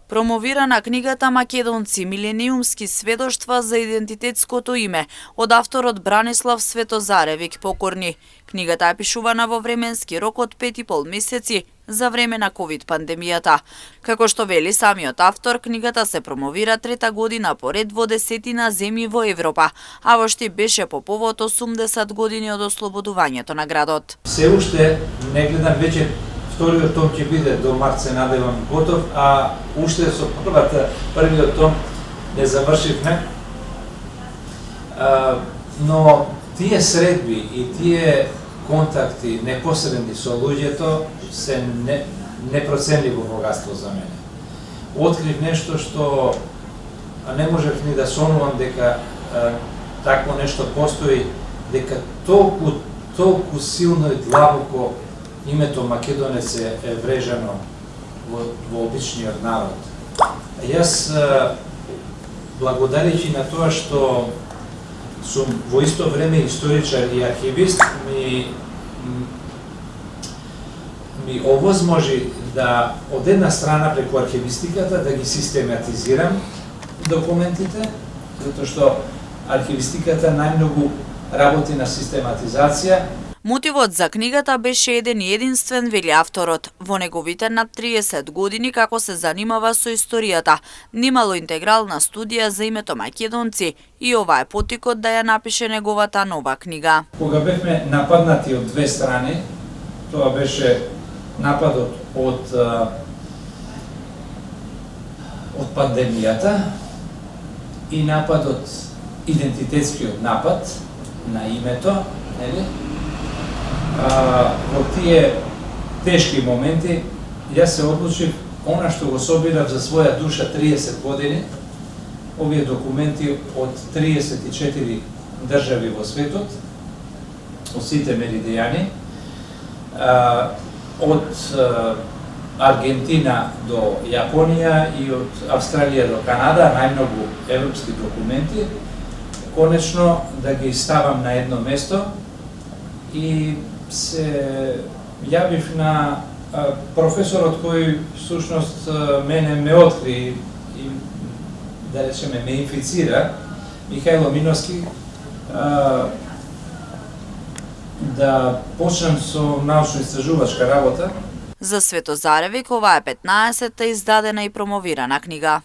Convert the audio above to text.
Промовирана книгата Македонци милениумски сведоштва за идентитетското име од авторот Бранислав Светозаревик Покорни. Книгата е пишувана во временски рок од 5,5 месеци за време на ковид пандемијата. Како што вели самиот автор, книгата се промовира трета година поред во 10 земји во Европа, а во Штип беше по повод 80 години од ослободувањето на градот. Се уште не гледам веќе вториот том ќе биде до март, се надевам готов, а уште со првиот том не завршивме. Но тие средби и тие контакти непосредни со луѓето се непроценливо богатство за мене. Открив нешто што не можев ни да сонувам дека такво нешто постои, дека толку силно и длабоко името Македонец е врежано во обичниот народ. Јас, благодарејќи на тоа што сум во исто време историчар и архивист, ми овозможи да од една страна преку архивистиката да ги систематизирам документите, затоа што архивистиката најмногу работи на систематизација. Мотивот за книгата беше еден и единствен, вели авторот. Во неговите над 30 години како се занимава со историјата, немало интегрална студија за името Македонци и ова е потикот да ја напише неговата нова книга. Кога бевме нападнати од две страни, тоа беше нападот од пандемијата и нападот, идентитетскиот напад на името, нели? Во тие тешки моменти, јас се одлучив она што го собирав за своја душа 30 години, овие документи од 34 држави во светот, од сите меридијани, од Аргентина до Јапонија и од Австралија до Канада, најмногу европски документи, конечно да ги ставам на едно место и се јавив на професорот кој всушност мене ме откри и да речеме ме инфицира, Михајло Миновски, да почнам со научно-истражувачка работа. За Светозаревик ова е 15-та издадена и промовирана книга.